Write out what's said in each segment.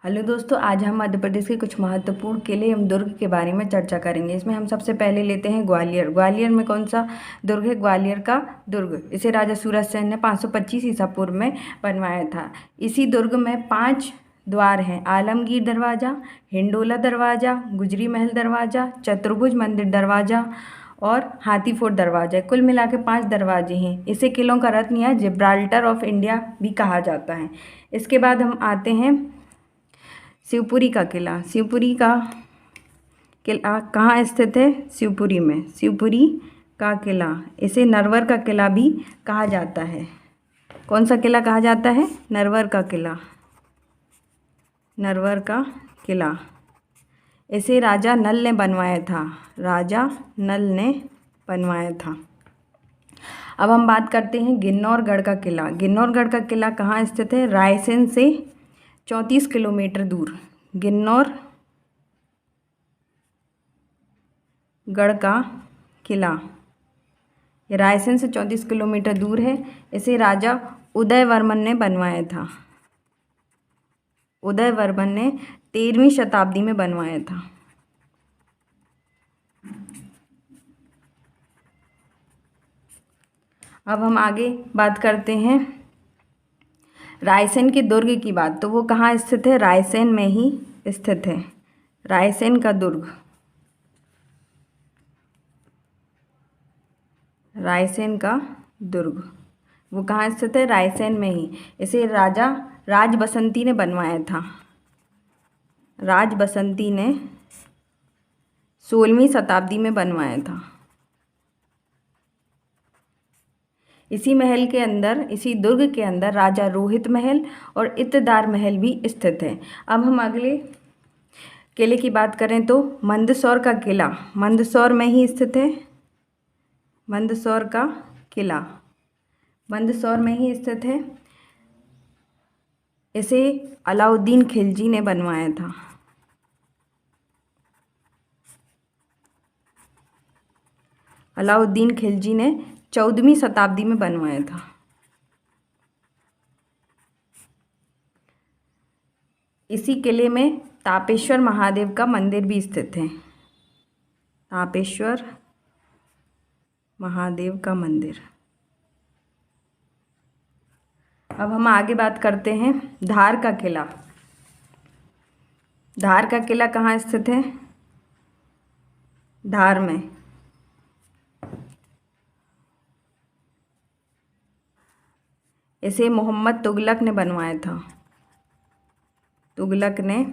Hello दोस्तों, आज हम मध्य प्रदेश के कुछ महत्वपूर्ण किले एवं दुर्ग के बारे में चर्चा करेंगे। इसमें हम सबसे पहले लेते हैं ग्वालियर। ग्वालियर में कौन सा दुर्ग है? ग्वालियर का दुर्ग। इसे राजा सूरज सेन ने 525 ईसा पूर्व में बनवाया था। इसी दुर्ग में 5 द्वार हैं: आलमगीर दरवाज़ा, हिंडोला दरवाज़ा, गुजरी महल दरवाज़ा, चतुर्भुज मंदिर दरवाज़ा और हाथीफोट दरवाज़ा। कुल मिला के 5 दरवाजे हैं। इसे किलों का रत्न या जिब्राल्टर ऑफ इंडिया भी कहा जाता है। इसके बाद हम आते हैं शिवपुरी का किला। शिवपुरी का किला कहाँ स्थित है? शिवपुरी में। शिवपुरी का किला, इसे नरवर का किला भी कहा जाता है। कौन सा किला कहा जाता है? नरवर का किला। नरवर का किला, इसे राजा नल ने बनवाया था। राजा नल ने बनवाया था। अब हम बात करते हैं गिन्नौरगढ़ का किला। गिन्नौरगढ़ का किला कहाँ स्थित है? रायसेन से 34 किलोमीटर दूर। गिन्नौरगढ़ का किला ये रायसेन से 34 किलोमीटर दूर है। इसे राजा उदयवर्मन ने बनवाया था। उदयवर्मन ने 13वीं शताब्दी में बनवाया था। अब हम आगे बात करते हैं रायसेन के दुर्ग की बात। तो वो कहाँ स्थित है? रायसेन में ही स्थित है। रायसेन का दुर्ग। रायसेन का दुर्ग वो कहाँ स्थित है? रायसेन में ही। इसे राजा राज बसंती ने बनवाया था। राज बसंती ने 16वीं शताब्दी में बनवाया था। इसी महल के अंदर, इसी दुर्ग के अंदर राजा रोहित महल और इत्तेदार महल भी स्थित है। अब हम अगले किले की बात करें तो मंदसौर का किला। मंदसौर में ही स्थित है। मंदसौर का किला मंदसौर में ही स्थित है। इसे अलाउद्दीन खिलजी ने बनवाया था। अलाउद्दीन खिलजी ने 14वीं शताब्दी में बनवाया था। इसी किले में तापेश्वर महादेव का मंदिर भी स्थित है। तापेश्वर महादेव का मंदिर। अब हम आगे बात करते हैं धार का किला। धार का किला कहाँ स्थित है? धार में। इसे मोहम्मद तुगलक ने बनवाया था। तुगलक ने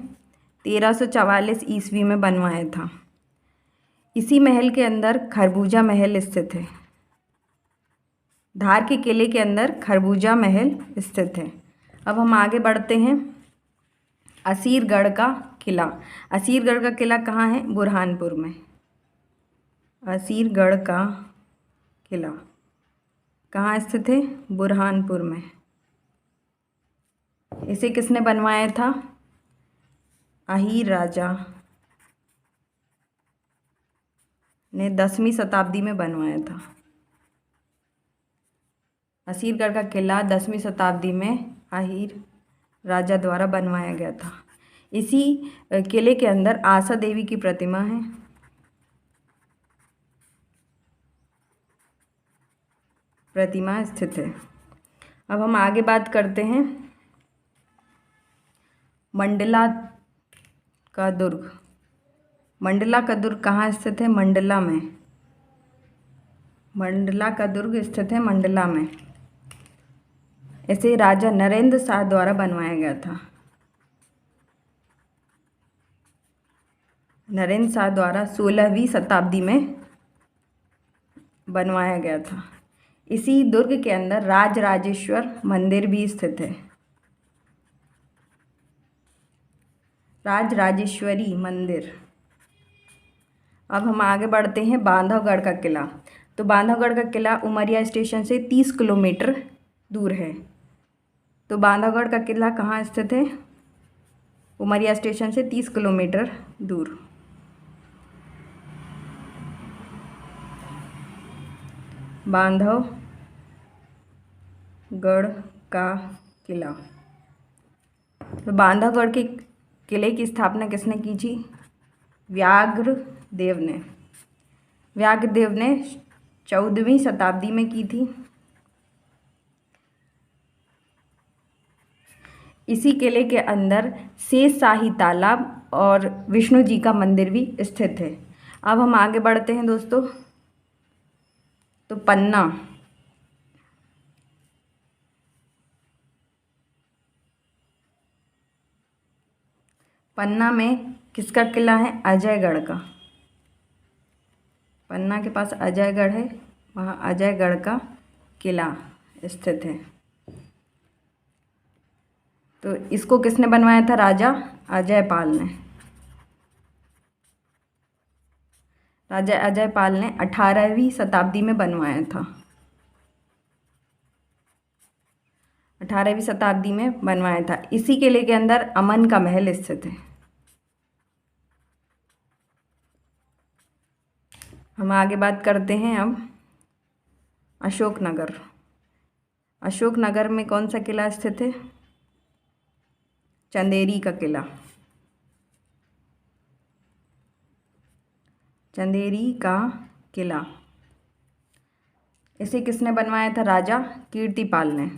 1344 ईस्वी में बनवाया था। इसी महल के अंदर खरबूजा महल स्थित है। धार के किले के अंदर खरबूजा महल स्थित है। अब हम आगे बढ़ते हैं असीरगढ़ का किला। असीरगढ़ का किला कहाँ है? बुरहानपुर में। असीरगढ़ का किला कहाँ स्थित है? बुरहानपुर में। इसे किसने बनवाया था? अहीर राजा ने 10वीं शताब्दी में बनवाया था। असीरगढ़ का किला 10वीं शताब्दी में अहीर राजा द्वारा बनवाया गया था। इसी किले के अंदर आशा देवी की प्रतिमा है। प्रतिमा स्थित है। अब हम आगे बात करते हैं मंडला का दुर्ग। मंडला का दुर्ग कहाँ स्थित है? मंडला में। मंडला का दुर्ग स्थित है मंडला में। इसे राजा नरेंद्र शाह द्वारा बनवाया गया था। नरेंद्र शाह द्वारा 16वीं शताब्दी में बनवाया गया था। इसी दुर्ग के अंदर राजराजेश्वर मंदिर भी स्थित है। राजराजेश्वरी मंदिर। अब हम आगे बढ़ते हैं बांधवगढ़ का किला। तो बांधवगढ़ का किला उमरिया स्टेशन से 30 किलोमीटर दूर है। तो बांधवगढ़ का किला कहाँ स्थित है? उमरिया स्टेशन से 30 किलोमीटर दूर। बांधवगढ़ का किला। तो बांधवगढ़ के किले की स्थापना किसने की थी? व्याघ्रदेव ने। व्याघ्रदेव ने 14वीं शताब्दी में की थी। इसी किले के अंदर शेषशाही तालाब और विष्णु जी का मंदिर भी स्थित है। अब हम आगे बढ़ते हैं दोस्तों। तो पन्ना, पन्ना में किसका किला है? अजयगढ़ का। पन्ना के पास अजयगढ़ है, वहाँ अजयगढ़ का किला स्थित है। तो इसको किसने बनवाया था? राजा अजयपाल ने। राजा अजयपाल ने 18वीं शताब्दी में बनवाया था। 18वीं शताब्दी में बनवाया था। इसी किले के अंदर अमन का महल स्थित है। हम आगे बात करते हैं अब अशोकनगर। अशोकनगर में कौन सा किला स्थित है? चंदेरी का किला। चंदेरी का किला। इसे किसने बनवाया था? राजा कीर्तिपाल ने।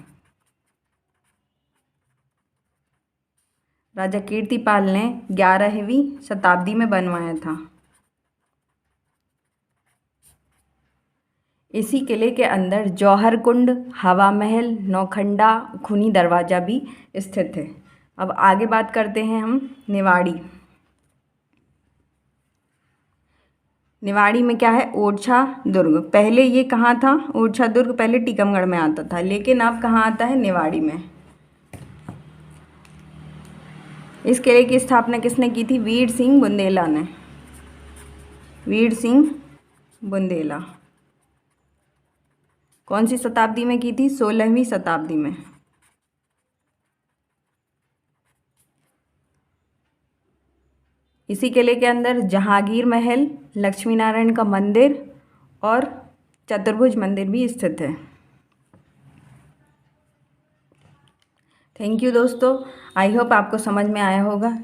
राजा कीर्तिपाल ने 11वीं शताब्दी में बनवाया था। इसी किले के अंदर जौहर कुंड, हवा महल, नौखंडा, खूनी दरवाज़ा भी स्थित है। अब आगे बात करते हैं हम निवाड़ी। निवाड़ी में क्या है? ओरछा दुर्ग। पहले ये कहाँ था? ओरछा दुर्ग पहले टीकमगढ़ में आता था, लेकिन अब कहाँ आता है? निवाड़ी में। इस किले की स्थापना किसने की थी? वीर सिंह बुंदेला ने। वीर सिंह बुंदेला। कौन सी शताब्दी में की थी? 16वीं शताब्दी में। इसी किले के अंदर जहांगीर महल, लक्ष्मी नारायण का मंदिर और चतुर्भुज मंदिर भी स्थित है। थैंक यू दोस्तों। आई होप आपको समझ में आया होगा।